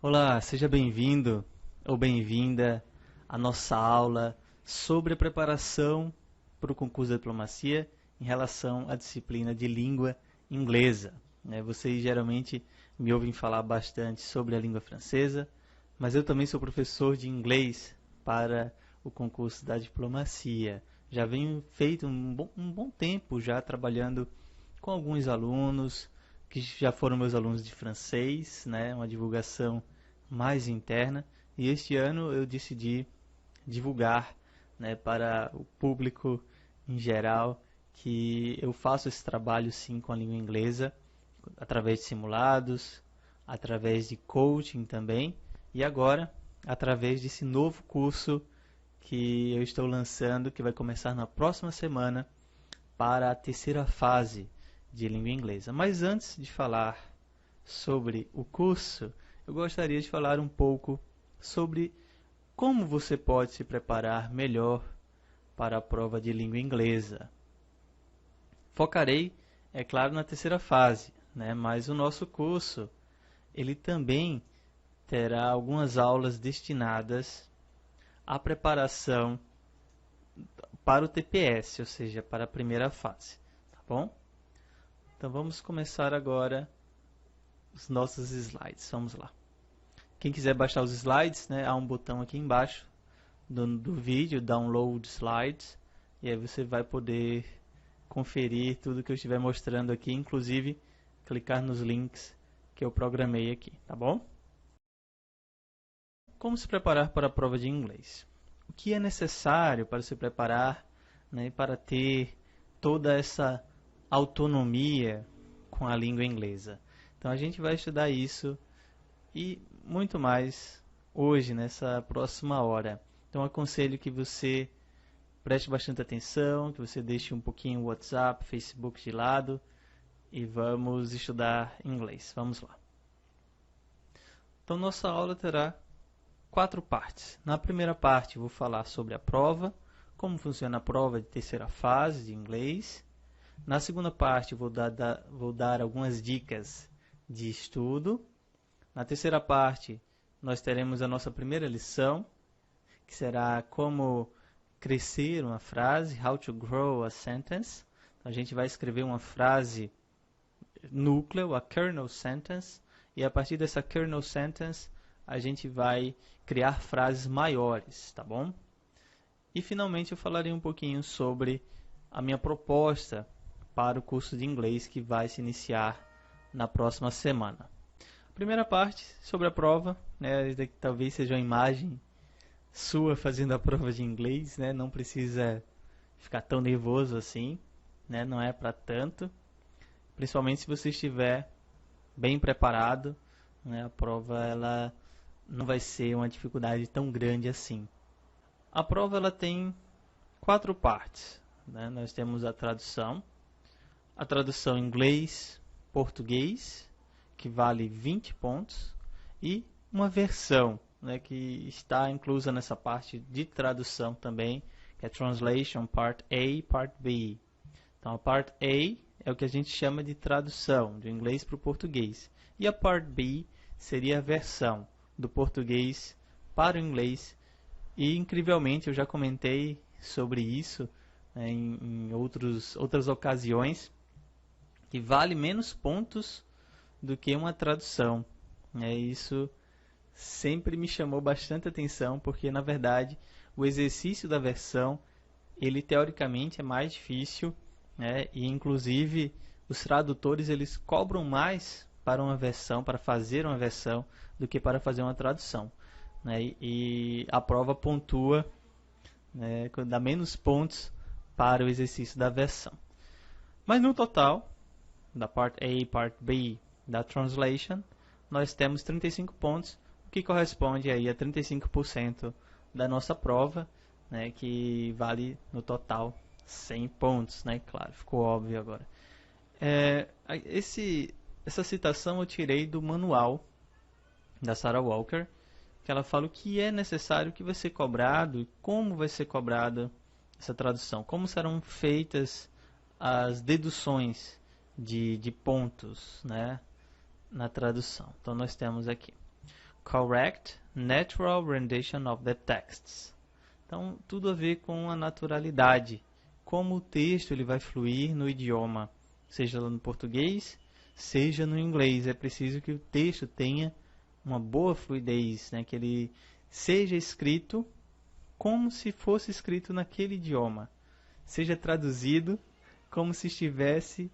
Olá, seja bem-vindo ou bem-vinda à nossa aula sobre a preparação para o concurso da diplomacia em relação à disciplina de língua inglesa. Vocês geralmente me ouvem falar bastante sobre a língua francesa, mas eu também sou professor de inglês para o concurso da diplomacia. Já venho feito um bom tempo já trabalhando com alguns alunos que já foram meus alunos de francês, uma divulgação mais interna. E este ano eu decidi divulgar, para o público em geral que eu faço esse trabalho sim com a língua inglesa, através de simulados, através de coaching também, e agora através desse novo curso que eu estou lançando, que vai começar na próxima semana, para a terceira fase de língua inglesa. Mas antes de falar sobre o curso, eu gostaria de falar um pouco sobre como você pode se preparar melhor para a prova de língua inglesa. Focarei, é claro, na terceira fase, mas o nosso curso ele também terá algumas aulas destinadas à preparação para o TPS, ou seja, para a primeira fase, tá bom? Então vamos começar agora os nossos slides. Vamos lá. Quem quiser baixar os slides, há um botão aqui embaixo do vídeo, Download Slides, e aí você vai poder conferir tudo que eu estiver mostrando aqui, inclusive clicar nos links que eu programei aqui, tá bom? Como se preparar para a prova de inglês? O que é necessário para se preparar, para ter toda essa autonomia com a língua inglesa? Então a gente vai estudar isso e muito mais hoje, nessa próxima hora. Então aconselho que você preste bastante atenção, que você deixe um pouquinho o WhatsApp, Facebook de lado e vamos estudar inglês. Vamos lá. Então nossa aula terá 4 partes. Na primeira parte vou falar sobre a prova, como funciona a prova de terceira fase de inglês. Na segunda parte vou dar algumas dicas de estudo. Na terceira parte nós teremos a nossa primeira lição, que será como crescer uma frase, how to grow a sentence. Então, a gente vai escrever uma frase núcleo, a kernel sentence, e a partir dessa kernel sentence a gente vai criar frases maiores, tá bom? E finalmente eu falarei um pouquinho sobre a minha proposta para o curso de inglês que vai se iniciar na próxima semana. Primeira parte sobre a prova, essa daqui talvez seja uma imagem sua fazendo a prova de inglês, não precisa ficar tão nervoso assim, não é para tanto, principalmente se você estiver bem preparado, a prova ela não vai ser uma dificuldade tão grande assim. A prova ela tem 4 partes, nós temos a tradução inglês, português, que vale 20 pontos, e uma versão, que está inclusa nessa parte de tradução também, que é Translation Part A, Part B. Então, a Part A é o que a gente chama de tradução, do inglês para o português. E a Part B seria a versão do português para o inglês. E, incrivelmente, eu já comentei sobre isso em outras ocasiões, que vale menos pontos do que uma tradução. Isso sempre me chamou bastante atenção, porque na verdade o exercício da versão, ele teoricamente é mais difícil, e inclusive os tradutores eles cobram mais para uma versão, para fazer uma versão, do que para fazer uma tradução. E a prova pontua, dá menos pontos para o exercício da versão. Mas no total, da Part A e Part B da Translation, nós temos 35 pontos, o que corresponde aí a 35% da nossa prova, que vale no total 100 pontos, claro, ficou óbvio agora. Essa citação eu tirei do manual da Sarah Walker, que ela fala o que é necessário, o que vai ser cobrado e como vai ser cobrada essa tradução, como serão feitas as deduções de pontos, na tradução. Então nós temos aqui correct, natural rendition of the texts. Então, tudo a ver com a naturalidade, como o texto ele vai fluir no idioma, seja no português, seja no inglês. É preciso que o texto tenha uma boa fluidez, né? Que ele seja escrito como se fosse escrito naquele idioma, seja traduzido como se tivesse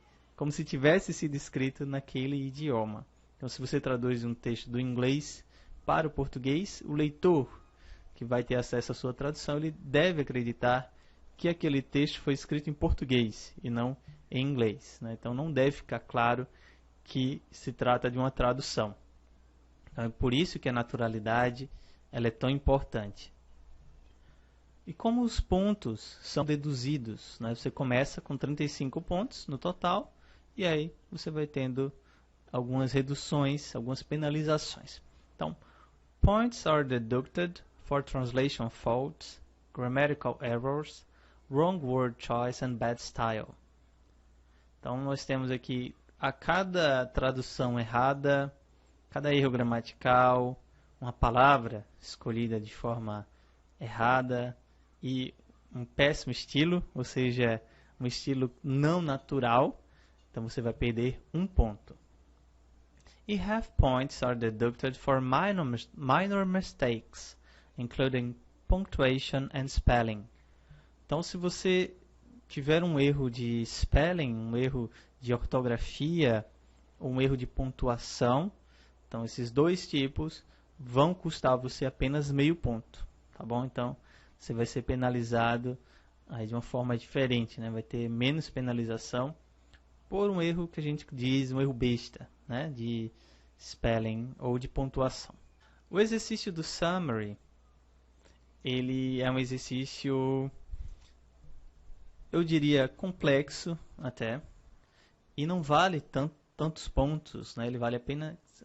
sido escrito naquele idioma. Então, se você traduz um texto do inglês para o português, o leitor que vai ter acesso à sua tradução, ele deve acreditar que aquele texto foi escrito em português e não em inglês, né? Então não deve ficar claro que se trata de uma tradução. Então, é por isso que a naturalidade ela é tão importante. E como os pontos são deduzidos, né? Você começa com 35 pontos no total e aí você vai tendo algumas reduções, algumas penalizações. Então, points are deducted for translation faults, grammatical errors, wrong word choice and bad style. Então nós temos aqui a cada tradução errada, cada erro gramatical, uma palavra escolhida de forma errada e um péssimo estilo, ou seja, um estilo não natural, então você vai perder um ponto. E half points are deducted for minor mistakes, including punctuation and spelling. Então, se você tiver um erro de spelling, um erro de ortografia, ou um erro de pontuação, então esses dois tipos vão custar você apenas meio ponto, tá bom? Então, você vai ser penalizado aí de uma forma diferente, né? Vai ter menos penalização por um erro que a gente diz, um erro besta, né? De spelling ou de pontuação. O exercício do summary, ele é um exercício, eu diria, complexo até, e não vale tantos pontos, né? Ele vale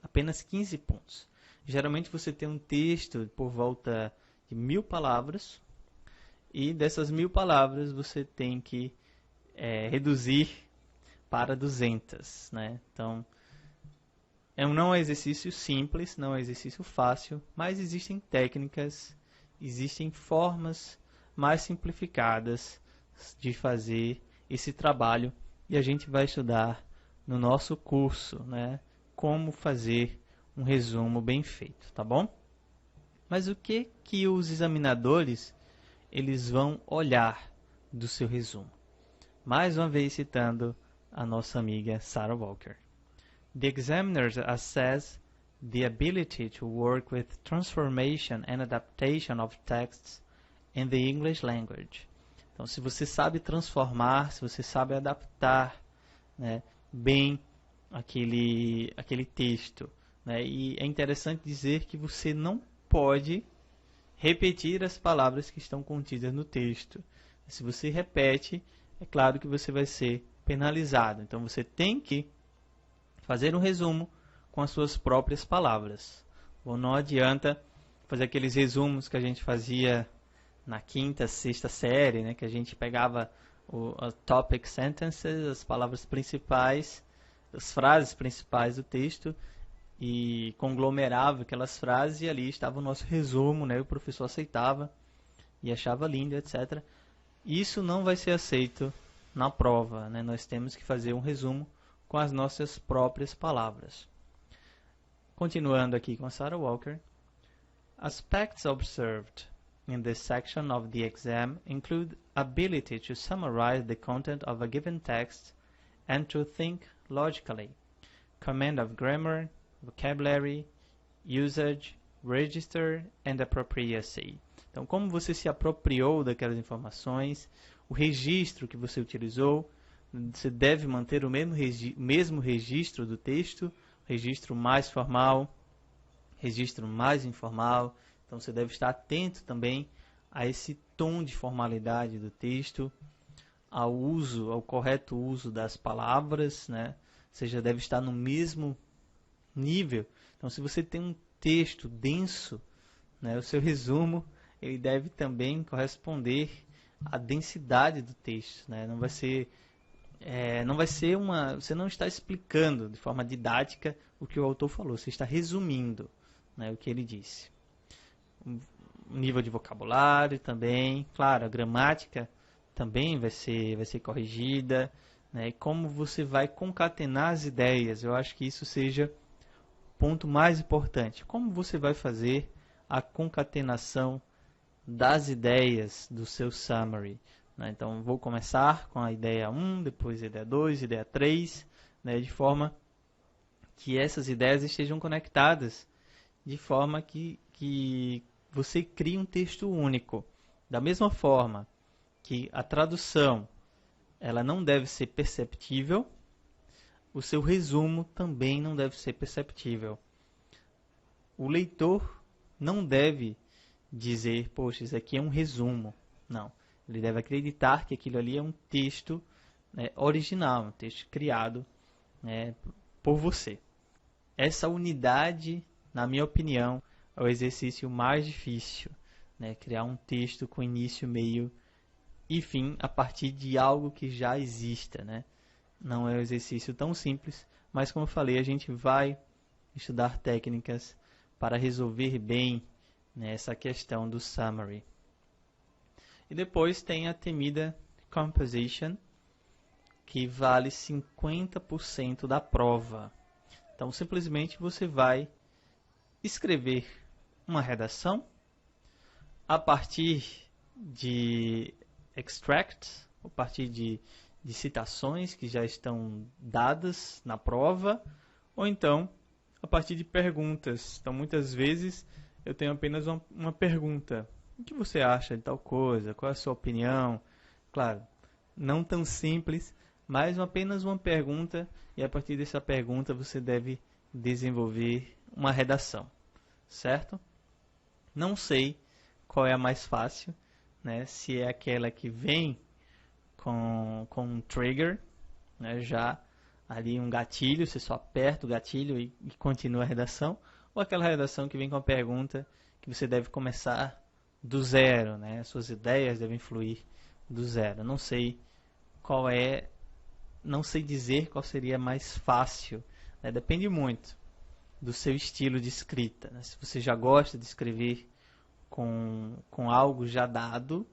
apenas 15 pontos. Geralmente você tem um texto por volta de 1000 palavras, e dessas 1000 palavras você tem que reduzir para 200, né? Então, não é um exercício simples, não é um exercício fácil, mas existem técnicas, existem formas mais simplificadas de fazer esse trabalho e a gente vai estudar no nosso curso, né, como fazer um resumo bem feito, tá bom? Mas o que os examinadores eles vão olhar do seu resumo? Mais uma vez citando a nossa amiga Sarah Walker. The examiners assess the ability to work with transformation and adaptation of texts in the English language. Então, se você sabe transformar, se você sabe adaptar, né, bem aquele texto, né, e é interessante dizer que você não pode repetir as palavras que estão contidas no texto. Se você repete, é claro que você vai ser penalizado. Então, você tem que fazer um resumo com as suas próprias palavras. Ou não adianta fazer aqueles resumos que a gente fazia na quinta, sexta série, né, que a gente pegava as topic sentences, as palavras principais, as frases principais do texto, e conglomerava aquelas frases e ali estava o nosso resumo, né, o professor aceitava e achava lindo, etc. Isso não vai ser aceito na prova, né? Nós temos que fazer um resumo com as nossas próprias palavras. Continuando aqui com a Sarah Walker. Aspects observed in this section of the exam include ability to summarize the content of a given text and to think logically, command of grammar, vocabulary, usage, register and appropriacy. Então, como você se apropriou daquelas informações, o registro que você utilizou, você deve manter o mesmo registro do texto, registro mais formal, registro mais informal. Então, você deve estar atento também a esse tom de formalidade do texto, ao correto uso das palavras, né? Ou seja, deve estar no mesmo nível. Então, se você tem um texto denso, né, o seu resumo ele deve também corresponder à densidade do texto, né? Não vai ser você não está explicando de forma didática o que o autor falou, você está resumindo, né, o que ele disse. O nível de vocabulário também, claro, a gramática também vai ser corrigida, né, e como você vai concatenar as ideias, eu acho que isso seja o ponto mais importante. Como você vai fazer a concatenação das ideias do seu summary, né? Então, vou começar com a ideia 1, depois a ideia 2, ideia 3, né, de forma que essas ideias estejam conectadas, de forma que você crie um texto único. Da mesma forma que a tradução ela não deve ser perceptível, o seu resumo também não deve ser perceptível. O leitor não deve dizer, poxa, isso aqui é um resumo. Não. Ele deve acreditar que aquilo ali é um texto, né, original, um texto criado, né, por você. Essa unidade, na minha opinião, é o exercício mais difícil, né, criar um texto com início, meio e fim a partir de algo que já exista, né? Não é um exercício tão simples, mas como eu falei, a gente vai estudar técnicas para resolver bem, né, essa questão do summary. E depois tem a temida composition, que vale 50% da prova. Então, simplesmente você vai escrever uma redação a partir de extracts, a partir de citações que já estão dadas na prova, ou então a partir de perguntas. Então, muitas vezes eu tenho apenas uma pergunta. O que você acha de tal coisa? Qual é a sua opinião? Claro, não tão simples, mas apenas uma pergunta, e a partir dessa pergunta você deve desenvolver uma redação, certo? Não sei qual é a mais fácil, né? Se é aquela que vem com um trigger, né? Já ali um gatilho, você só aperta o gatilho e continua a redação, ou aquela redação que vem com a pergunta que você deve começar do zero, né? Suas ideias devem fluir do zero. Não sei qual é, não sei dizer qual seria mais fácil, né? Depende muito do seu estilo de escrita, né? Se você já gosta de escrever com algo já dado,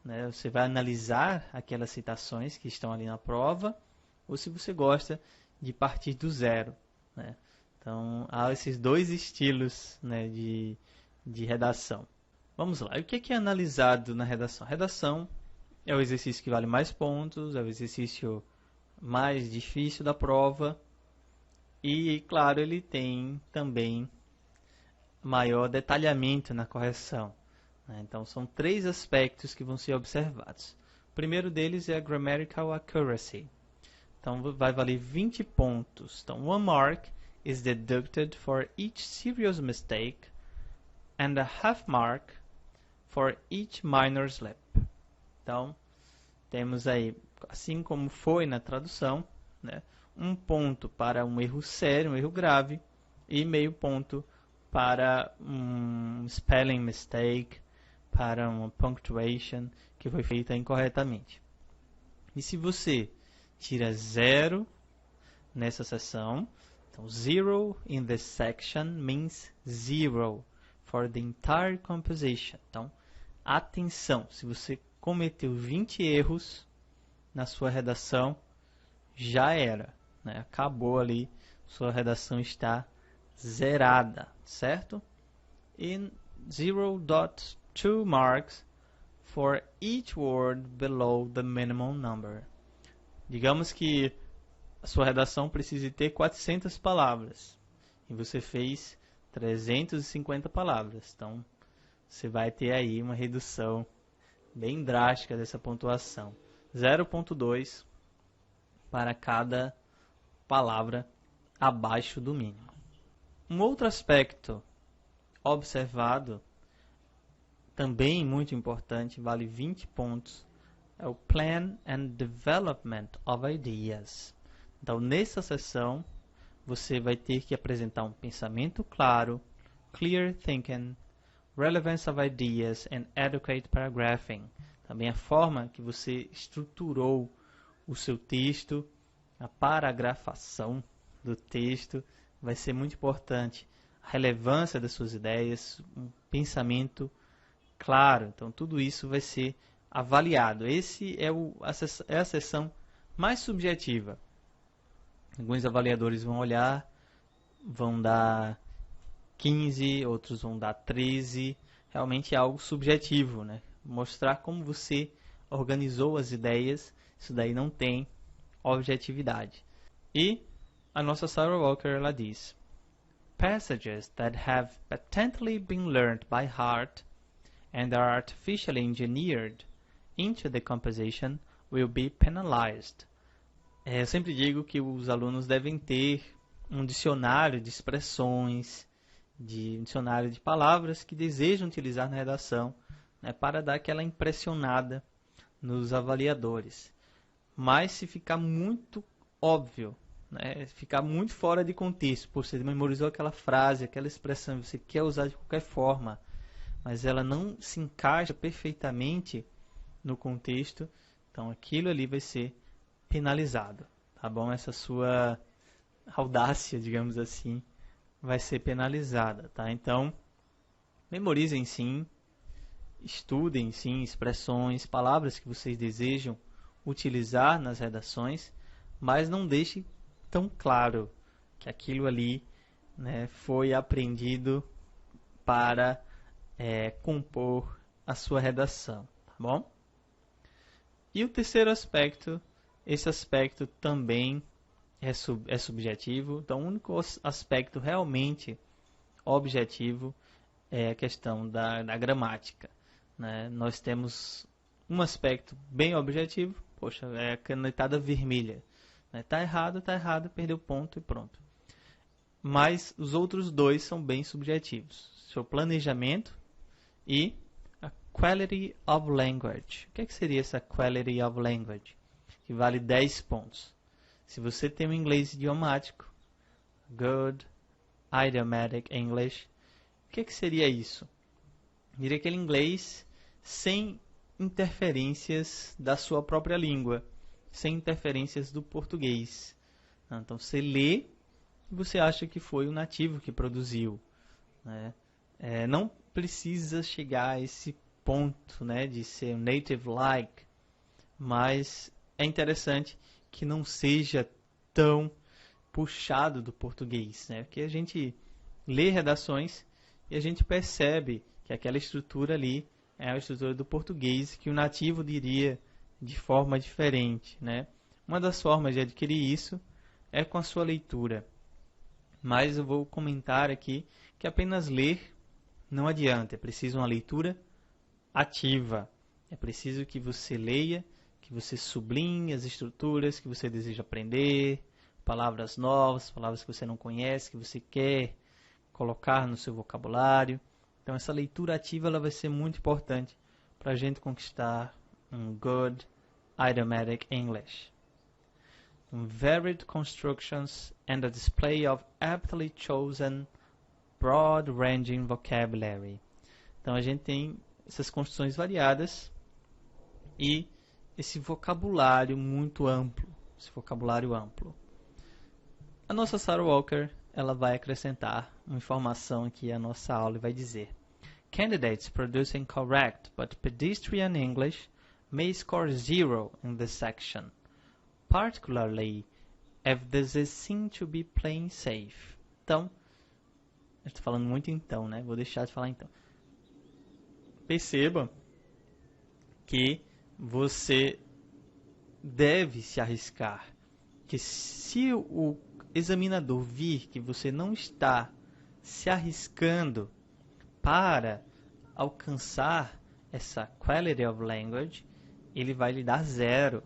né? Você vai analisar aquelas citações que estão ali na prova, ou se você gosta de partir do zero, né? Então, há esses dois estilos, né, de redação. Vamos lá, e o que é analisado na redação? A redação é o exercício que vale mais pontos, é o exercício mais difícil da prova, e, claro, ele tem também maior detalhamento na correção, né? Então, são 3 aspectos que vão ser observados. O primeiro deles é a grammatical accuracy. Então, vai valer 20 pontos. Então, 1 mark is deducted for each serious mistake and a half mark for each minor slip. Então, temos aí, assim como foi na tradução, né, 1 ponto para um erro sério, um erro grave, e meio ponto para um spelling mistake, para uma punctuation que foi feita incorretamente. E se você tira 0 nessa seção, então 0 in this section means 0 for the entire composition. Então, atenção, se você cometeu 20 erros na sua redação, já era, né? Acabou ali, sua redação está zerada, certo? E 0.2 marks for each word below the minimum number. Digamos que a sua redação precise ter 400 palavras e você fez 350 palavras. Então, você vai ter aí uma redução bem drástica dessa pontuação. 0.2 para cada palavra abaixo do mínimo. Um outro aspecto observado, também muito importante, vale 20 pontos, é o Plan and Development of Ideas. Então, nessa sessão, você vai ter que apresentar um pensamento claro, clear thinking, relevance of ideas and adequate paragraphing. Também a forma que você estruturou o seu texto, a paragrafação do texto vai ser muito importante. a relevância das suas ideias, um pensamento claro. Então, tudo isso vai ser avaliado. Esse é a seção mais subjetiva. Alguns avaliadores vão olhar, vão dar 15, outros vão dar 13. Realmente é algo subjetivo, né? Mostrar como você organizou as ideias, isso daí não tem objetividade. E a nossa Sarah Walker, ela diz: passages that have patently been learned by heart and are artificially engineered into the composition will be penalized. Eu sempre digo que os alunos devem ter um dicionário de expressões, um dicionário de palavras que desejam utilizar na redação, né, para dar aquela impressionada nos avaliadores. Mas se ficar muito óbvio, né, ficar muito fora de contexto, por você memorizou aquela frase, aquela expressão, você quer usar de qualquer forma, mas ela não se encaixa perfeitamente no contexto, então aquilo ali vai ser penalizado, tá bom? Essa sua audácia, digamos assim, vai ser penalizada, tá? Então, memorizem sim, estudem sim expressões, palavras que vocês desejam utilizar nas redações, mas não deixe tão claro que aquilo ali, né, foi aprendido para compor a sua redação, tá bom? E o terceiro aspecto, esse aspecto também é subjetivo, então o único aspecto realmente objetivo é a questão da gramática, né? Nós temos um aspecto bem objetivo, poxa, é a canetada vermelha, né? Tá errado, perdeu ponto e pronto. Mas os outros dois são bem subjetivos, seu planejamento e a quality of language. O que seria essa quality of language? Que vale 10 pontos. Se você tem um inglês idiomático, good, idiomatic English, o que seria isso? Diria aquele inglês sem interferências da sua própria língua, sem interferências do português. Então você lê e você acha que foi o nativo que produziu, né? Não precisa chegar a esse ponto, né, de ser native-like, mas é interessante que não seja tão puxado do português, né? Porque a gente lê redações e a gente percebe que aquela estrutura ali é a estrutura do português que o nativo diria de forma diferente, né? Uma das formas de adquirir isso é com a sua leitura. Mas eu vou comentar aqui que apenas ler não adianta, é preciso uma leitura ativa. É preciso que você leia, que você sublinhe as estruturas que você deseja aprender, palavras novas, palavras que você não conhece, que você quer colocar no seu vocabulário. Então essa leitura ativa ela vai ser muito importante para a gente conquistar um good idiomatic English. Varied constructions and a display of aptly chosen broad-ranging vocabulary. Então a gente tem essas construções variadas e esse vocabulário muito amplo, A nossa Sarah Walker, ela vai acrescentar uma informação aqui à nossa aula e vai dizer: candidates producing correct but pedestrian English may score 0 in this section, particularly if this is seen to be plain safe. Então, eu estou falando muito então, né? Vou deixar de falar então. Perceba que você deve se arriscar. Que se o examinador vir que você não está se arriscando para alcançar essa quality of language, ele vai lhe dar 0.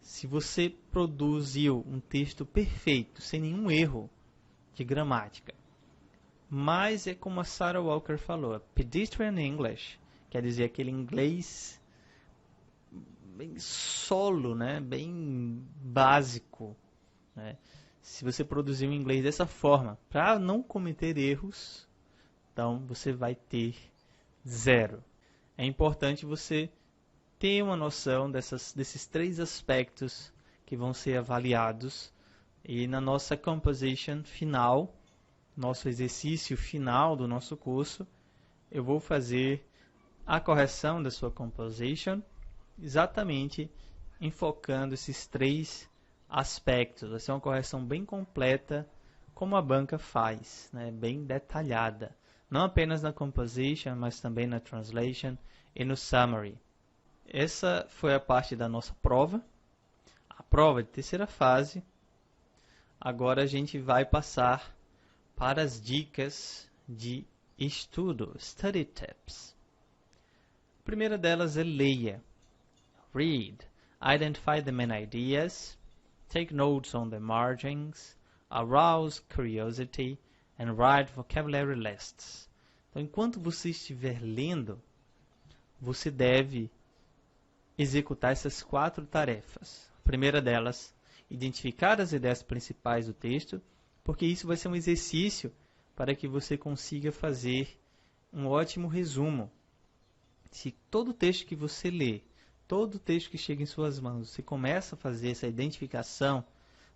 Se você produziu um texto perfeito, sem nenhum erro de gramática, mas é como a Sarah Walker falou, pedestrian English, quer dizer aquele inglês bem solo, né? Bem básico, né? Se você produzir um inglês dessa forma, para não cometer erros, então você vai ter 0. É importante você ter uma noção desses 3 aspectos que vão ser avaliados e na nossa composition final nosso exercício final do nosso curso, eu vou fazer a correção da sua composition, exatamente enfocando esses 3 aspectos. Vai ser uma correção bem completa, como a banca faz, né? Bem detalhada. Não apenas na composition, mas também na translation e no summary. Essa foi a parte da nossa prova, a prova de terceira fase. Agora a gente vai passar para as dicas de estudo, study tips. A primeira delas é leia. Read. Identify the main ideas. Take notes on the margins. Arouse curiosity. And write vocabulary lists. Então, enquanto você estiver lendo, você deve executar essas 4 tarefas. A primeira delas, identificar as ideias principais do texto, porque isso vai ser um exercício para que você consiga fazer um ótimo resumo. Se todo texto que você lê, todo texto que chega em suas mãos, você começa a fazer essa identificação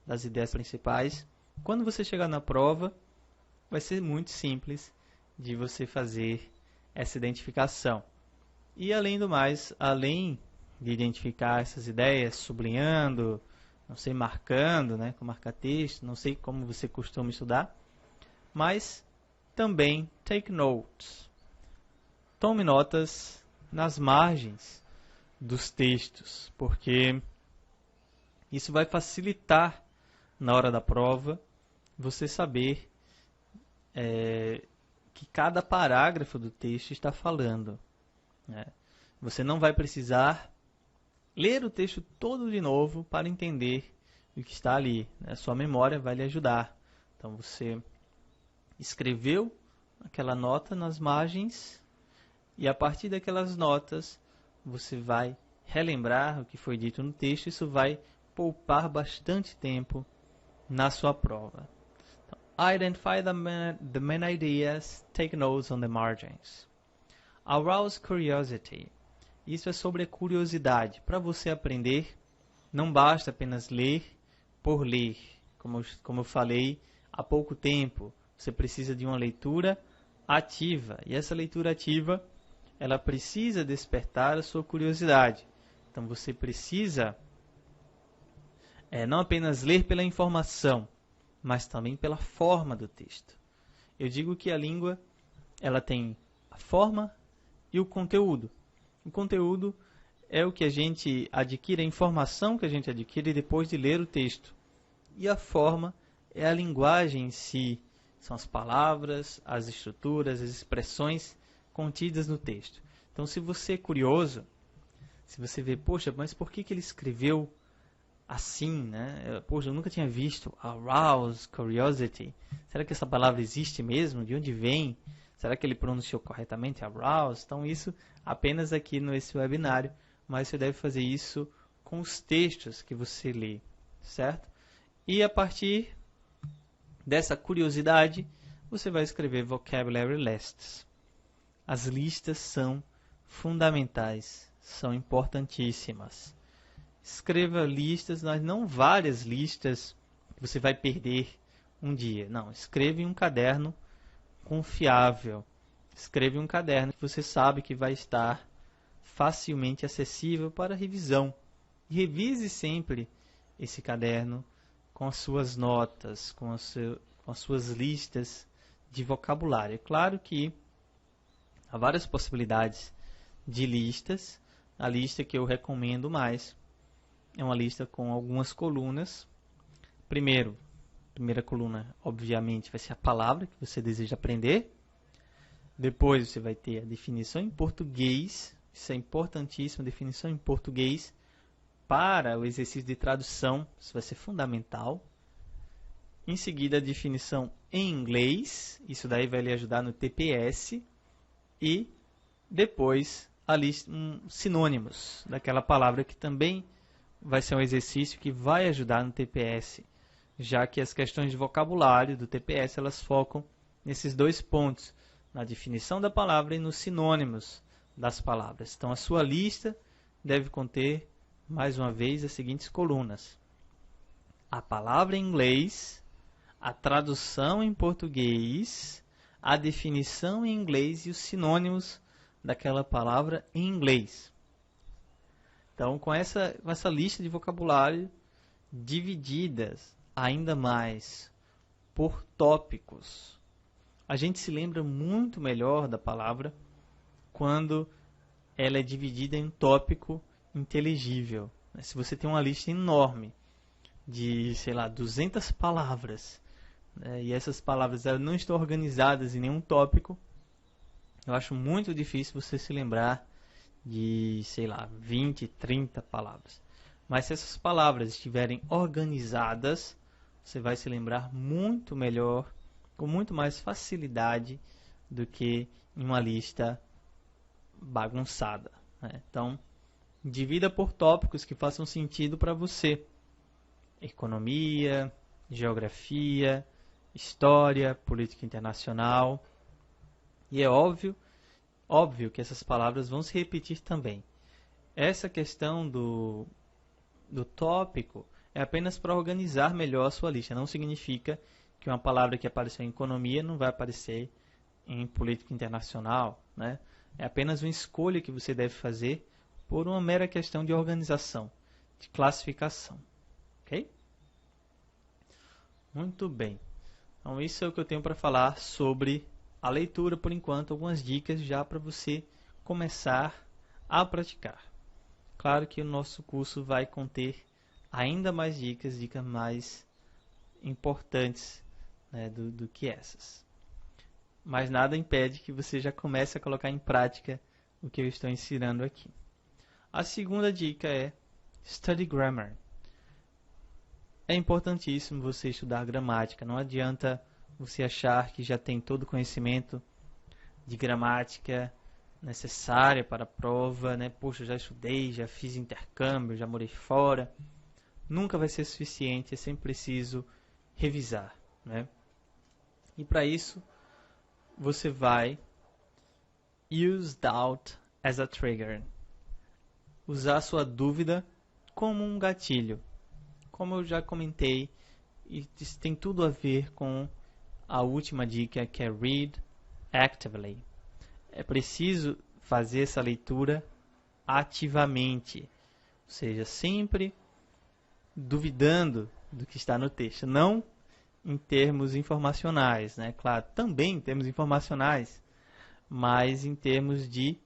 das ideias principais, quando você chegar na prova, vai ser muito simples de você fazer essa identificação. E além do mais, além de identificar essas ideias, sublinhando, não sei, marcando, né, com marca-texto, não sei como você costuma estudar, mas também take notes. Tome notas nas margens dos textos, porque isso vai facilitar na hora da prova você saber que cada parágrafo do texto está falando, né? Você não vai precisar ler o texto todo de novo para entender o que está ali, né? Sua memória vai lhe ajudar. Então você escreveu aquela nota nas margens e a partir daquelas notas você vai relembrar o que foi dito no texto. Isso vai poupar bastante tempo na sua prova. Então, identify the main ideas, take notes on the margins. Arouse curiosity. Isso é sobre a curiosidade. Para você aprender, não basta apenas ler por ler. Como eu falei há pouco tempo, você precisa de uma leitura ativa. E essa leitura ativa, ela precisa despertar a sua curiosidade. Então você precisa não apenas ler pela informação, mas também pela forma do texto. Eu digo que a língua, ela tem a forma e o conteúdo. O conteúdo é o que a gente adquire, a informação que a gente adquire depois de ler o texto. E a forma é a linguagem em si, são as palavras, as estruturas, as expressões contidas no texto. Então, se você é curioso, se você vê, poxa, mas por que ele escreveu assim, né? Poxa, eu nunca tinha visto arouse, curiosity. Será que essa palavra existe mesmo? De onde vem? Será que ele pronunciou corretamente arouse? Então, isso apenas aqui nesse webinário, mas você deve fazer isso com os textos que você lê, certo? E a partir dessa curiosidade, você vai escrever vocabulary lists. As listas são fundamentais, são importantíssimas. Escreva listas, mas não várias listas que você vai perder um dia. Não, escreva em um caderno confiável. Escreva em um caderno que você sabe que vai estar facilmente acessível para revisão. E revise sempre esse caderno com as suas notas, com as suas listas de vocabulário. É claro que há várias possibilidades de listas. A lista que eu recomendo mais é uma lista com algumas colunas. Primeira coluna, obviamente, vai ser a palavra que você deseja aprender. Depois você vai ter a definição em português. Isso é importantíssimo, definição em português para o exercício de tradução. Isso vai ser fundamental. Em seguida, a definição em inglês. Isso daí vai lhe ajudar no TPS. E depois a lista sinônimos daquela palavra, que também vai ser um exercício que vai ajudar no TPS, já que as questões de vocabulário do TPS elas focam nesses 2 pontos, na definição da palavra e nos sinônimos das palavras. Então a sua lista deve conter, mais uma vez, as seguintes colunas: a palavra em inglês, a tradução em português, a definição em inglês e os sinônimos daquela palavra em inglês. Então, com essa lista de vocabulário divididas ainda mais por tópicos, a gente se lembra muito melhor da palavra quando ela é dividida em um tópico inteligível. Se você tem uma lista enorme de, 200 palavras, e essas palavras elas não estão organizadas em nenhum tópico, eu acho muito difícil você se lembrar de, 20, 30 palavras. Mas se essas palavras estiverem organizadas, você vai se lembrar muito melhor, com muito mais facilidade do que em uma lista bagunçada. Então, divida por tópicos que façam sentido para você. Economia, geografia, história, política internacional. E é óbvio que essas palavras vão se repetir também. Essa questão do tópico é apenas para organizar melhor a sua lista. Não significa que uma palavra que apareceu em economia não vai aparecer em política internacional, né? É apenas uma escolha que você deve fazer por uma mera questão de organização, de classificação. Ok? Muito bem. Então, isso é o que eu tenho para falar sobre a leitura, por enquanto, algumas dicas já para você começar a praticar. Claro que o nosso curso vai conter ainda mais dicas mais importantes, né, do que essas. Mas nada impede que você já comece a colocar em prática o que eu estou ensinando aqui. A segunda dica é Study Grammar. É importantíssimo você estudar gramática. Não adianta você achar que já tem todo o conhecimento de gramática necessária para a prova, né? Poxa, já estudei, já fiz intercâmbio, já morei fora. Nunca vai ser suficiente, é sempre preciso revisar, né? E para isso, você vai use doubt as a trigger. Usar a sua dúvida como um gatilho. Como eu já comentei, isso tem tudo a ver com a última dica, que é read actively. É preciso fazer essa leitura ativamente, ou seja, sempre duvidando do que está no texto, não em termos informacionais, né? Claro, também em termos informacionais, mas em termos de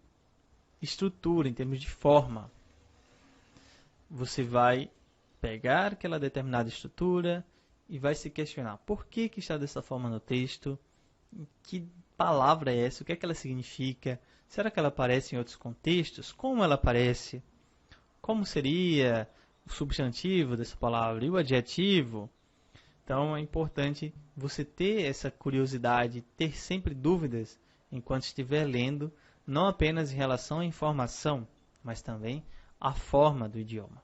estrutura, em termos de forma. Você vai pegar aquela determinada estrutura e vai se questionar por que está dessa forma no texto, que palavra é essa, o que é que ela significa, será que ela aparece em outros contextos, como ela aparece, como seria o substantivo dessa palavra e o adjetivo. Então é importante você ter essa curiosidade, ter sempre dúvidas enquanto estiver lendo, não apenas em relação à informação, mas também à forma do idioma.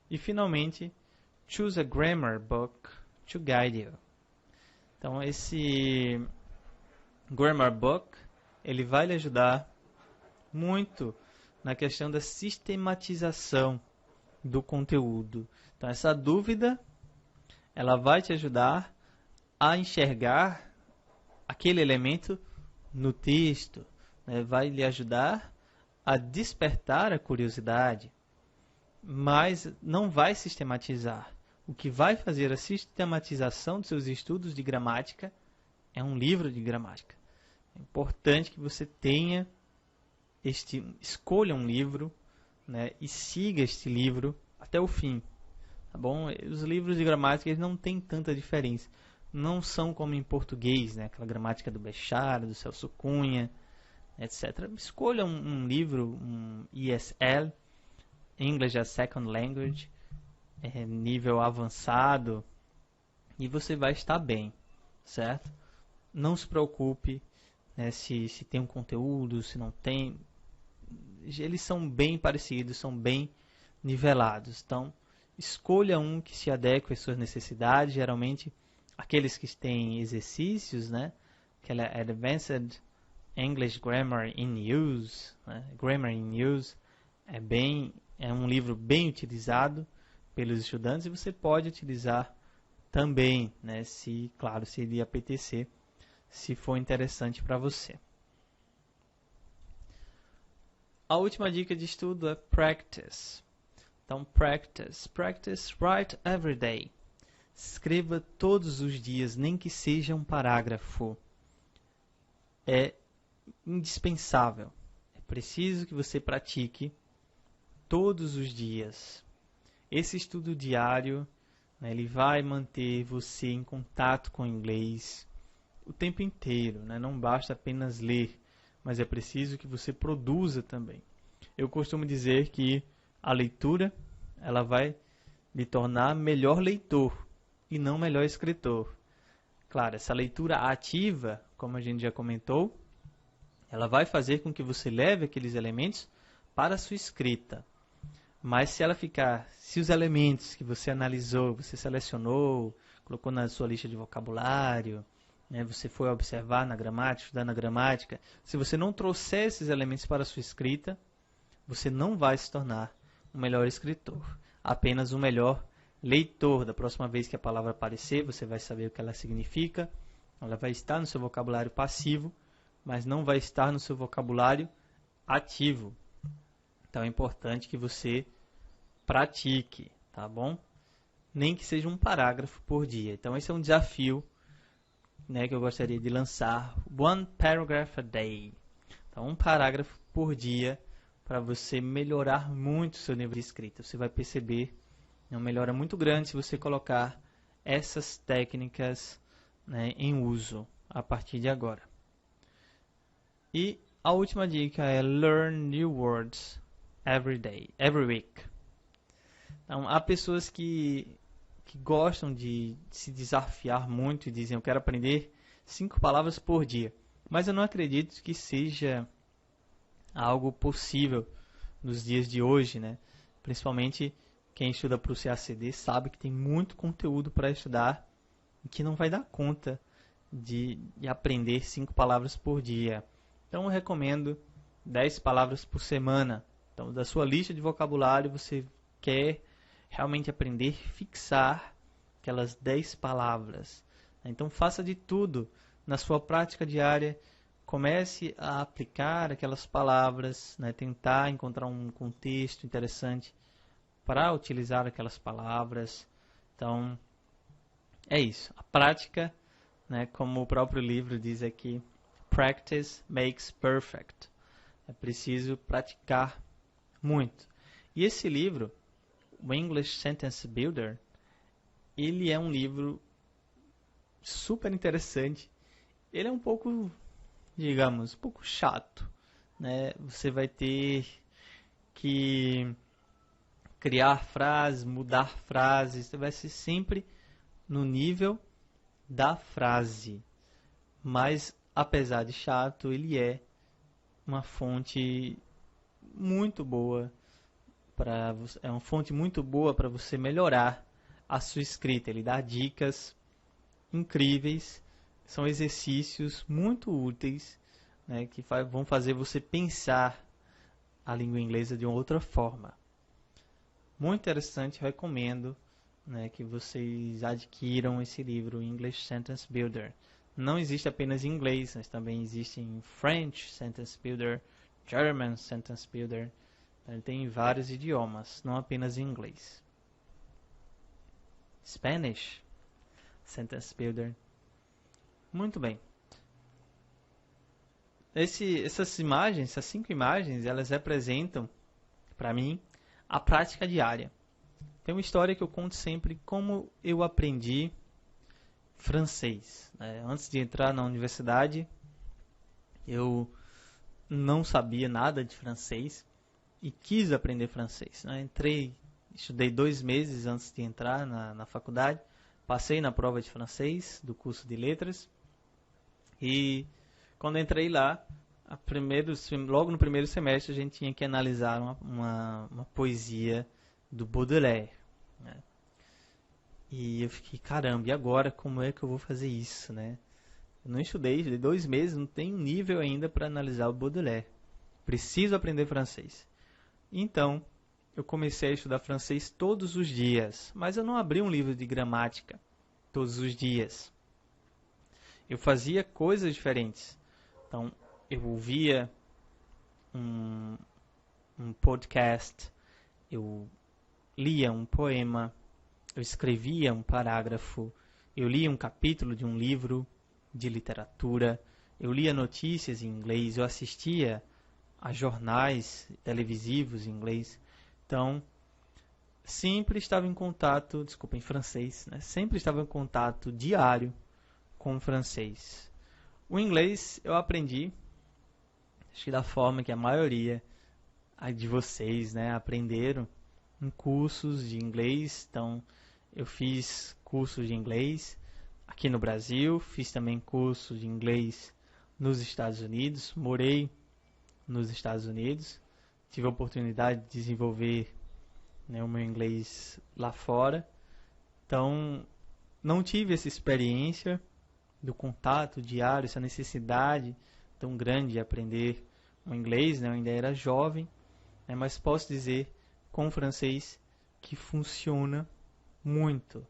E finalmente, choose a grammar book to guide you. Então esse grammar book, ele vai lhe ajudar muito na questão da sistematização do conteúdo. Então essa dúvida, ela vai te ajudar a enxergar aquele elemento no texto, né? Vai lhe ajudar a despertar a curiosidade, mas não vai sistematizar. O que vai fazer a sistematização dos seus estudos de gramática é um livro de gramática. É importante que você escolha um livro, né, e siga este livro até o fim. Tá bom? Os livros de gramática eles não têm tanta diferença. Não são como em português, né? Aquela gramática do Bechara, do Celso Cunha, etc. Escolha um livro, um ESL, English as Second Language, nível avançado, e você vai estar bem, certo? Não se preocupe, né, se tem um conteúdo, se não tem. Eles são bem parecidos, são bem nivelados. Então, escolha um que se adeque às suas necessidades, geralmente aqueles que têm exercícios, né? Aquela Advanced English Grammar in Use, né? Grammar in Use é um livro bem utilizado pelos estudantes e você pode utilizar também, né? Claro, se ele apetecer, se for interessante para você. A última dica de estudo é practice. Então, practice, write every day. Escreva todos os dias, nem que seja um parágrafo. É indispensável. É preciso que você pratique todos os dias. Esse estudo diário, né, ele vai manter você em contato com o inglês o tempo inteiro, né? Não basta apenas ler, mas é preciso que você produza também. Eu costumo dizer que a leitura, ela vai lhe tornar melhor leitor e não melhor escritor. Claro, essa leitura ativa, como a gente já comentou, ela vai fazer com que você leve aqueles elementos para a sua escrita. Mas se os elementos que você analisou, você selecionou, colocou na sua lista de vocabulário, né, você foi observar na gramática, estudar na gramática, se você não trouxer esses elementos para a sua escrita, você não vai se tornar um melhor escritor, apenas um melhor leitor. Da próxima vez que a palavra aparecer, você vai saber o que ela significa, ela vai estar no seu vocabulário passivo, mas não vai estar no seu vocabulário ativo. Então é importante que você pratique, tá bom? Nem que seja um parágrafo por dia. Então esse é um desafio, né, que eu gostaria de lançar. One paragraph a day. Então um parágrafo por dia para você melhorar muito o seu nível de escrita. Você vai perceber uma melhora muito grande se você colocar essas técnicas, né, em uso a partir de agora. E a última dica é learn new words every day, every week. Então, há pessoas que gostam de se desafiar muito e dizem, eu quero aprender 5 palavras por dia. Mas eu não acredito que seja algo possível nos dias de hoje, né? Principalmente quem estuda para o CACD sabe que tem muito conteúdo para estudar e que não vai dar conta de aprender 5 palavras por dia. Então eu recomendo 10 palavras por semana. Então, da sua lista de vocabulário, você quer realmente aprender, fixar aquelas 10 palavras. Então, faça de tudo na sua prática diária. Comece a aplicar aquelas palavras, né? Tentar encontrar um contexto interessante para utilizar aquelas palavras. Então, é isso. A prática, né, como o próprio livro diz aqui, practice makes perfect. É preciso praticar muito. E esse livro, o English Sentence Builder, ele é um livro super interessante. Ele é um pouco, digamos, um pouco chato, né? Você vai ter que criar frases, mudar frases, vai ser sempre no nível da frase. Mas, apesar de chato, ele é uma fonte muito boa para você melhorar a sua escrita. Ele dá dicas incríveis, são exercícios muito úteis, né, que vão fazer você pensar a língua inglesa de uma outra forma. Muito interessante, recomendo, né, que vocês adquiram esse livro, English Sentence Builder. Não existe apenas em inglês, mas também existe em French Sentence Builder, German Sentence Builder. Ele tem vários idiomas, não apenas em inglês. Spanish Sentence Builder. Muito bem. Essas imagens, essas 5 imagens, elas representam, para mim, a prática diária. Tem uma história que eu conto sempre como eu aprendi francês, né? Antes de entrar na universidade, eu não sabia nada de francês e quis aprender francês, né? Estudei 2 meses antes de entrar na faculdade, passei na prova de francês do curso de letras e quando entrei lá, logo no primeiro semestre a gente tinha que analisar uma poesia do Baudelaire, né? E eu fiquei, caramba, e agora como é que eu vou fazer isso, né? Eu não estudei 2 meses, não tenho nível ainda para analisar o Baudelaire. Preciso aprender francês. Então, eu comecei a estudar francês todos os dias, mas eu não abri um livro de gramática. todos os dias. Eu fazia coisas diferentes. Então, eu ouvia um podcast, eu lia um poema, eu escrevia um parágrafo, eu lia um capítulo de um livro de literatura, eu lia notícias em inglês, eu assistia a jornais televisivos em inglês. Então, sempre estava em contato, desculpa, em francês, né? Sempre estava em contato diário com o francês. O inglês eu aprendi, acho que da forma que a maioria de vocês, né, aprenderam em cursos de inglês. Então, eu fiz cursos de inglês aqui no Brasil, fiz também cursos de inglês nos Estados Unidos, morei nos Estados Unidos, tive a oportunidade de desenvolver, né, o meu inglês lá fora. Então, não tive essa experiência do contato diário, essa necessidade tão grande de aprender o inglês, né? Eu ainda era jovem, né? Mas posso dizer com o francês que funciona muito.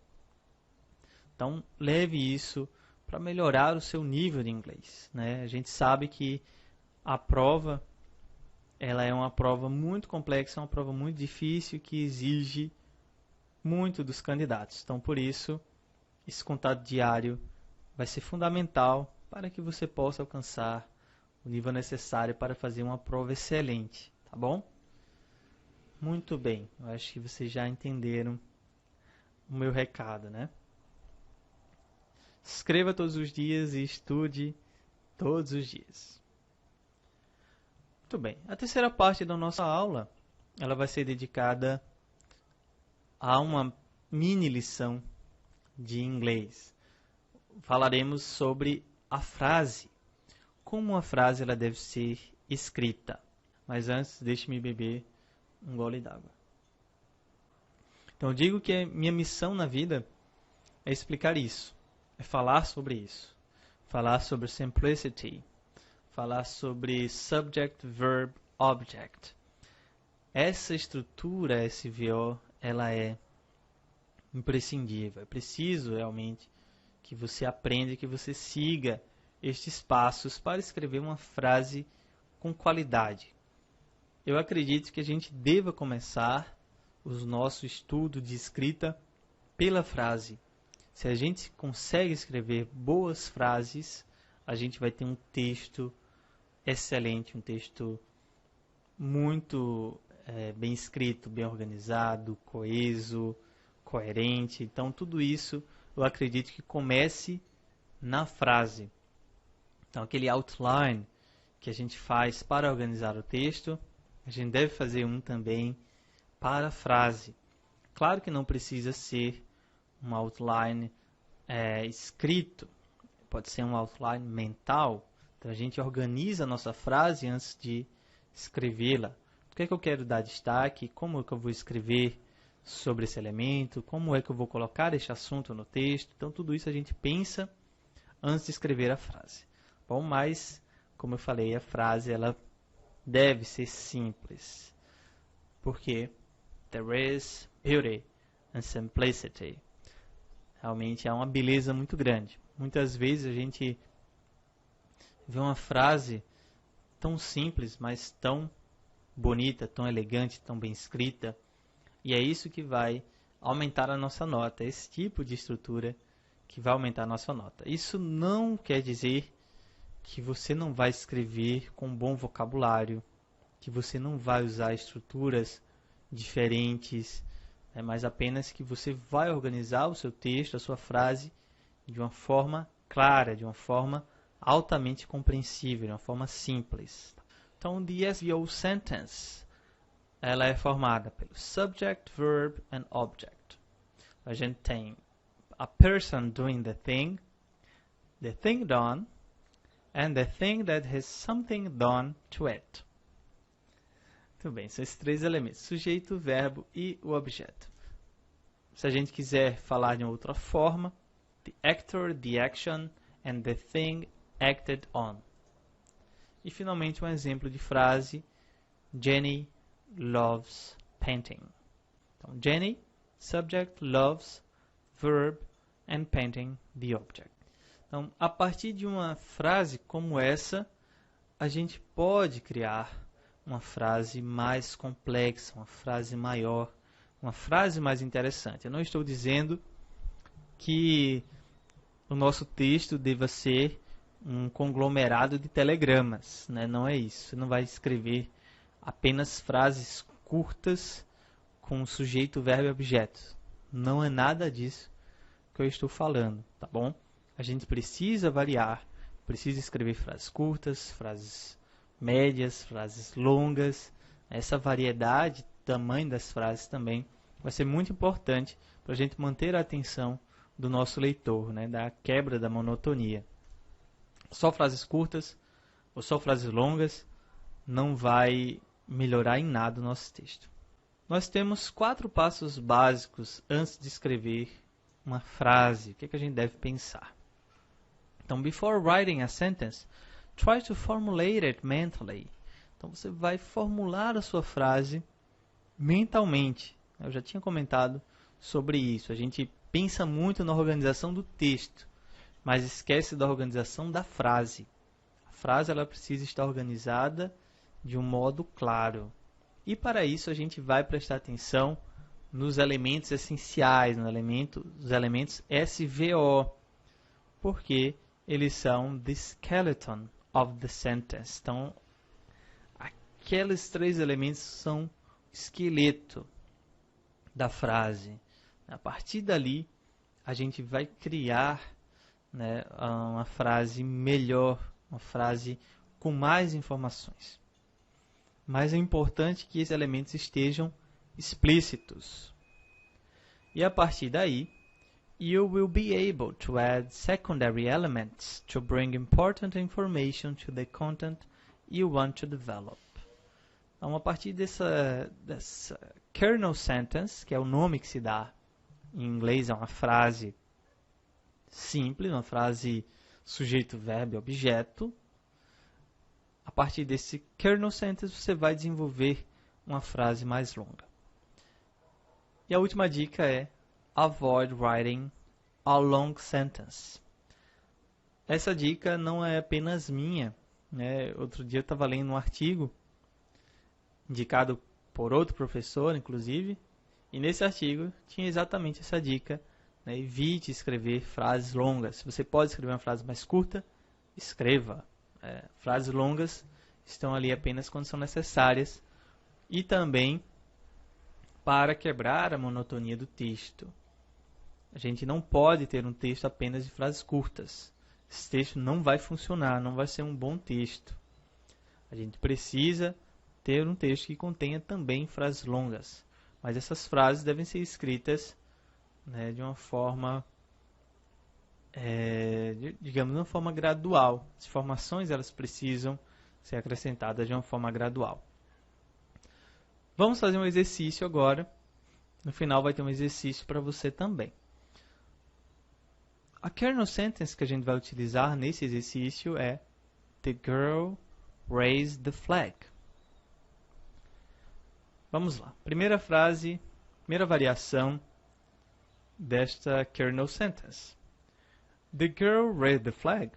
Então, leve isso para melhorar o seu nível de inglês, né? A gente sabe que a prova, ela é uma prova muito complexa, uma prova muito difícil que exige muito dos candidatos. Então, por isso, esse contato diário vai ser fundamental para que você possa alcançar o nível necessário para fazer uma prova excelente, tá bom? Muito bem, eu acho que vocês já entenderam o meu recado, né? Escreva todos os dias e estude todos os dias. Muito bem, a terceira parte da nossa aula, ela vai ser dedicada a uma mini lição de inglês. Falaremos sobre a frase, como uma frase ela deve ser escrita. Mas antes, deixe-me beber um gole d'água. Então, eu digo que a minha missão na vida é explicar isso, é falar sobre isso, falar sobre simplicity, falar sobre subject, verb, object. Essa estrutura SVO, ela é imprescindível. É preciso realmente que você aprenda, que você siga estes passos para escrever uma frase com qualidade. Eu acredito que a gente deva começar o nosso estudo de escrita pela frase. Se a gente consegue escrever boas frases, a gente vai ter um texto excelente, um texto muito bem escrito, bem organizado, coeso, coerente. Então, tudo isso eu acredito que comece na frase. Então, aquele outline que a gente faz para organizar o texto, a gente deve fazer um também para a frase. Claro que não precisa ser um outline escrito, pode ser um outline mental. Então, a gente organiza a nossa frase antes de escrevê-la. O que é que eu quero dar destaque? Como é que eu vou escrever sobre esse elemento? Como é que eu vou colocar este assunto no texto? Então, tudo isso a gente pensa antes de escrever a frase. Bom, mas, como eu falei, a frase ela deve ser simples. Porque there is beauty and simplicity. Realmente há uma beleza muito grande. Muitas vezes a gente vê uma frase tão simples, mas tão bonita, tão elegante, tão bem escrita. E é isso que vai aumentar a nossa nota. Esse tipo de estrutura que vai aumentar a nossa nota. Isso não quer dizer que você não vai escrever com um bom vocabulário, que você não vai usar estruturas diferentes, mas apenas que você vai organizar o seu texto, a sua frase, de uma forma clara, de uma forma altamente compreensível, de uma forma simples. Então, the SVO sentence, ela é formada pelo subject, verb and object. A gente tem a person doing the thing done, and the thing that has something done to it. Muito bem, são esses três elementos, sujeito, verbo e o objeto. Se a gente quiser falar de uma outra forma, the actor, the action, and the thing acted on. E finalmente um exemplo de frase, Jenny loves painting. Então, Jenny, subject, loves, verb, and painting the object. Então, a partir de uma frase como essa, a gente pode criar uma frase mais complexa, uma frase maior, uma frase mais interessante. Eu não estou dizendo que o nosso texto deva ser um conglomerado de telegramas, né? Não é isso. Você não vai escrever apenas frases curtas com sujeito, verbo e objeto. Não é nada disso que eu estou falando, tá bom? A gente precisa variar, precisa escrever frases curtas, frases médias, frases longas. Essa variedade, tamanho das frases também vai ser muito importante para a gente manter a atenção do nosso leitor, né? Da quebra da monotonia. Só frases curtas ou só frases longas não vai melhorar em nada o nosso texto. Nós temos 4 passos básicos antes de escrever uma frase. O que a gente deve pensar? Então, before writing a sentence, try to formulate it mentally. Então, você vai formular a sua frase mentalmente. Eu já tinha comentado sobre isso. A gente pensa muito na organização do texto, mas esquece da organização da frase. A frase ela precisa estar organizada de um modo claro. E para isso a gente vai prestar atenção nos elementos essenciais, nos elementos SVO, porque eles são the skeleton of the sentence. Então, aqueles 3 elementos são o esqueleto da frase. A partir dali, a gente vai criar, né, uma frase melhor, uma frase com mais informações. Mas é importante que esses elementos estejam explícitos. E a partir daí, you will be able to add secondary elements to bring important information to the content you want to develop. Então, a partir dessa kernel sentence, que é o nome que se dá em inglês, é uma frase simples, uma frase sujeito, verbo e objeto. A partir desse kernel sentence, você vai desenvolver uma frase mais longa. E a última dica é avoid writing a long sentence. Essa dica não é apenas minha, né? Outro dia eu estava lendo um artigo indicado por outro professor, inclusive, e nesse artigo tinha exatamente essa dica, né? Evite escrever frases longas. Se você pode escrever uma frase mais curta, escreva. Frases longas estão ali apenas quando são necessárias e também para quebrar a monotonia do texto. A gente não pode ter um texto apenas de frases curtas. Esse texto não vai funcionar, não vai ser um bom texto. A gente precisa ter um texto que contenha também frases longas. Mas essas frases devem ser escritas, né, de uma forma, digamos, de uma forma gradual. As informações elas precisam ser acrescentadas de uma forma gradual. Vamos fazer um exercício agora. No final vai ter um exercício para você também. A kernel sentence que a gente vai utilizar nesse exercício é The girl raised the flag. Vamos lá. Primeira frase, primeira variação desta kernel sentence. The girl raised the flag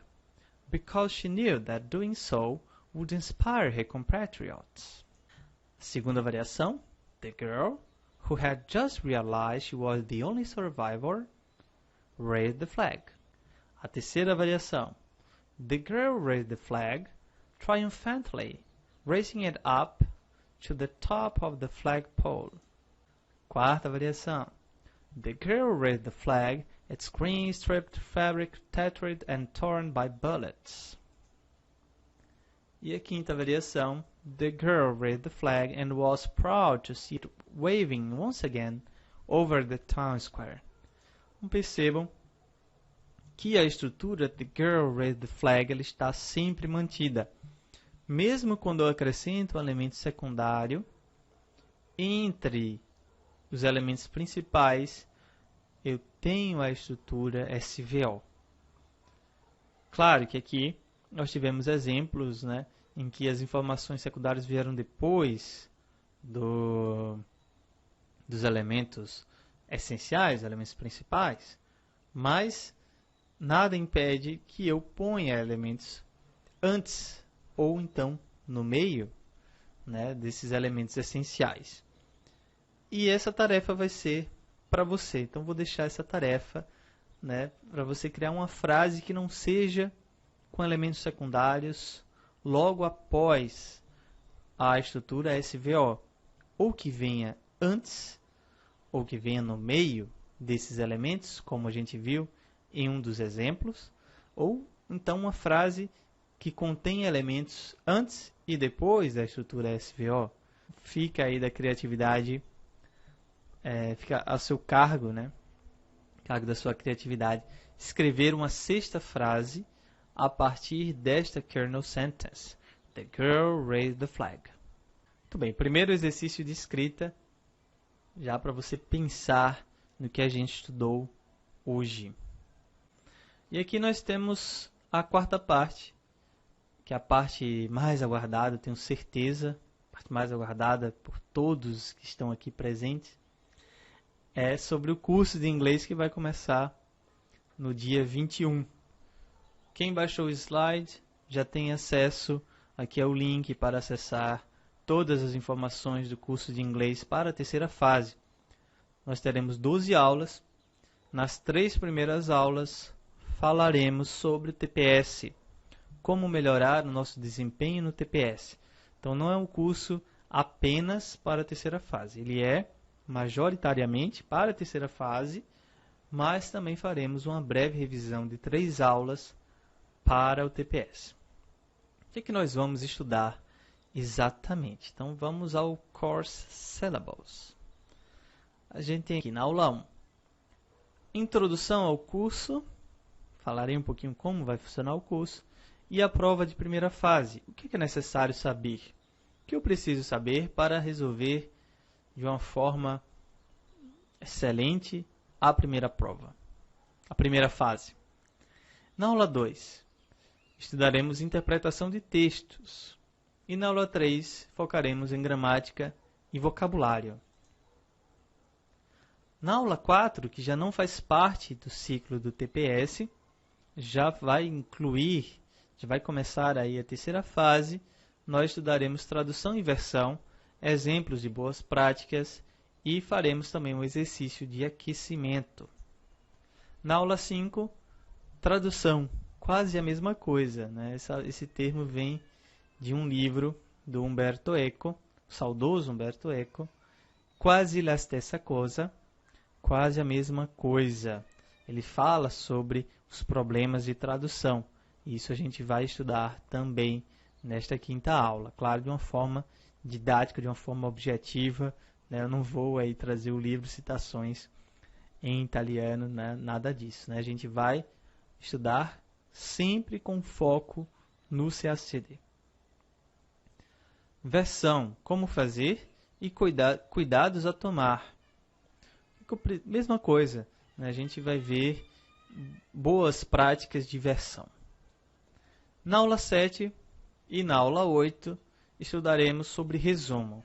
because she knew that doing so would inspire her compatriots. Segunda variação. The girl, who had just realized she was the only survivor, raised the flag. A terceira variação. The girl raised the flag triumphantly, raising it up to the top of the flagpole. Quarta variação. The girl raised the flag, its green striped fabric tattered and torn by bullets. E a quinta variação. The girl raised the flag and was proud to see it waving once again over the town square. Percebam que a estrutura The girl raised the flag ela está sempre mantida. Mesmo quando eu acrescento um elemento secundário, entre os elementos principais, eu tenho a estrutura SVO. Claro que aqui nós tivemos exemplos, né, em que as informações secundárias vieram depois dos elementos essenciais, elementos principais. mas nada impede que eu ponha elementos antes ou então no meio, né, desses elementos essenciais. E essa tarefa vai ser para você. Então vou deixar essa tarefa, né, para você criar uma frase que não seja com elementos secundários logo após a estrutura SVO, ou que venha antes, ou que venha no meio desses elementos, como a gente viu em um dos exemplos, ou então uma frase que contém elementos antes e depois da estrutura SVO. Fica aí da criatividade, fica a seu cargo, né? Cargo da sua criatividade, escrever uma sexta frase a partir desta kernel sentence. The girl raised the flag. Muito bem, primeiro exercício de escrita, já para você pensar no que a gente estudou hoje. E aqui nós temos a quarta parte, que é a parte mais aguardada, tenho certeza, a parte mais aguardada por todos que estão aqui presentes, é sobre o curso de inglês que vai começar no dia 21. Quem baixou o slide já tem acesso aqui ao link para acessar todas as informações do curso de inglês para a terceira fase. Nós teremos 12 aulas. Nas 3 primeiras aulas falaremos sobre o TPS, como melhorar o nosso desempenho no TPS. Então não é um curso apenas para a terceira fase, ele é majoritariamente para a terceira fase, mas também faremos uma breve revisão de 3 aulas para o TPS. O que nós vamos estudar exatamente? Então vamos ao Course Syllabus. A gente tem aqui na aula 1, introdução ao curso, falarei um pouquinho como vai funcionar o curso, e a prova de primeira fase. O que é necessário saber? O que eu preciso saber para resolver de uma forma excelente a primeira prova, a primeira fase? Na aula 2, estudaremos interpretação de textos. E na aula 3, focaremos em gramática e vocabulário. Na aula 4, que já não faz parte do ciclo do TPS, já vai incluir, já vai começar aí a terceira fase, nós estudaremos tradução e versão, exemplos de boas práticas e faremos também um exercício de aquecimento. Na aula 5, tradução, quase a mesma coisa, né? Esse termo vem de um livro do Umberto Eco, o saudoso Umberto Eco, Quasi la stessa cosa, quase a mesma coisa. Ele fala sobre os problemas de tradução. Isso a gente vai estudar também nesta quinta aula. Claro, de uma forma didática, de uma forma objetiva, né? Eu não vou aí trazer o livro citações em italiano, né? Nada disso, né? A gente vai estudar sempre com foco no CACD. Versão, como fazer e cuidados a tomar. Mesma coisa, né? A gente vai ver boas práticas de versão. Na aula 7 e na aula 8, estudaremos sobre resumo.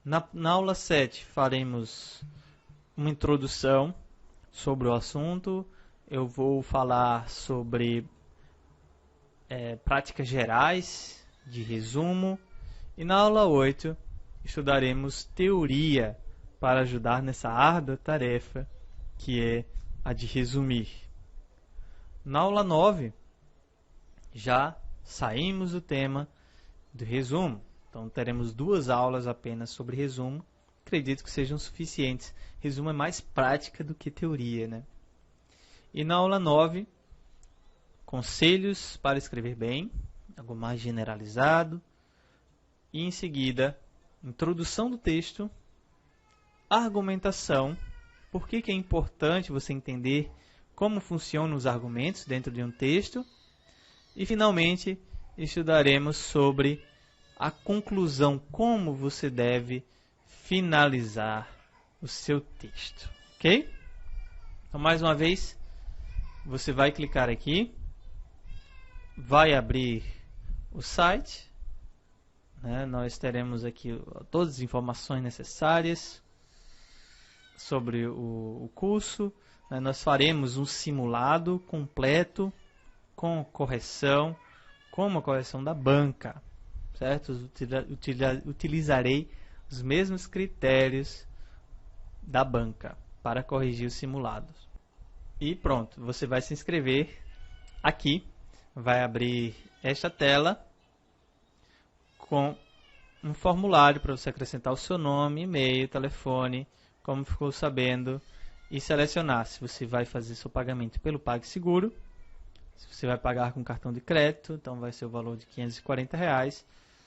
Na aula 7, faremos uma introdução sobre o assunto. Eu vou falar sobre práticas gerais de resumo. E na aula 8, estudaremos teoria para ajudar nessa árdua tarefa que é a de resumir. Na aula 9, já saímos do tema do resumo. Então teremos 2 aulas apenas sobre resumo. Acredito que sejam suficientes. Resumo é mais prática do que teoria, né? E na aula 9, conselhos para escrever bem, algo mais generalizado. E em seguida, introdução do texto, argumentação, por que é importante você entender como funcionam os argumentos dentro de um texto. E finalmente, estudaremos sobre a conclusão, como você deve finalizar o seu texto, ok? Então, mais uma vez, você vai clicar aqui, vai abrir o site, né? Nós teremos aqui todas as informações necessárias sobre o curso, nós faremos um simulado completo com correção, como a correção da banca, certo? Utilizarei os mesmos critérios da banca para corrigir os simulados. E pronto, você vai se inscrever aqui, vai abrir esta tela com um formulário para você acrescentar o seu nome, e-mail, telefone, como ficou sabendo, e selecionar se você vai fazer seu pagamento pelo PagSeguro, se você vai pagar com cartão de crédito, então vai ser o valor de R$540,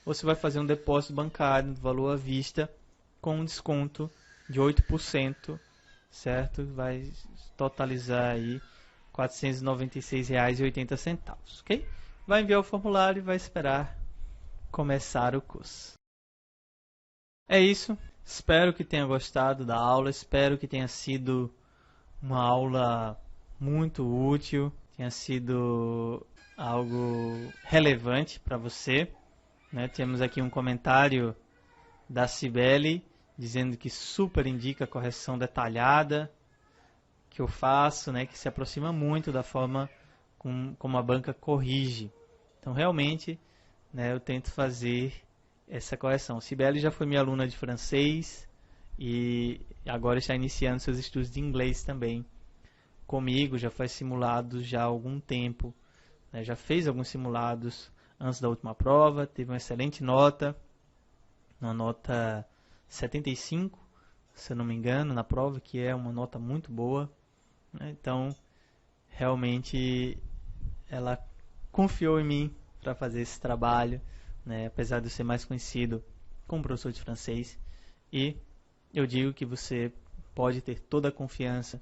ou se vai fazer um depósito bancário no valor à vista com um desconto de 8%, certo? Vai totalizar aí R$ 496,80, ok? Vai enviar o formulário e vai esperar começar o curso. É isso. Espero que tenha gostado da aula. Espero que tenha sido uma aula muito útil, tenha sido algo relevante para você, né? Temos aqui um comentário da Cibele dizendo que super indica a correção detalhada que eu faço, né? Que se aproxima muito da forma como a banca corrige. Então, realmente, né, eu tento fazer essa correção. Cibele já foi minha aluna de francês e agora está iniciando seus estudos de inglês também comigo, já faz simulados já há algum tempo, né, já fez alguns simulados antes da última prova, teve uma excelente nota, uma nota 75, se eu não me engano, na prova, que é uma nota muito boa, né? Então, realmente, ela confiou em mim para fazer esse trabalho, né? Apesar de eu ser mais conhecido como professor de francês, e eu digo que você pode ter toda a confiança,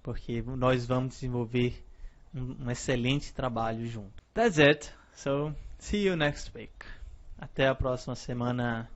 porque nós vamos desenvolver um excelente trabalho junto. That's it. So, see you next week. Até a próxima semana.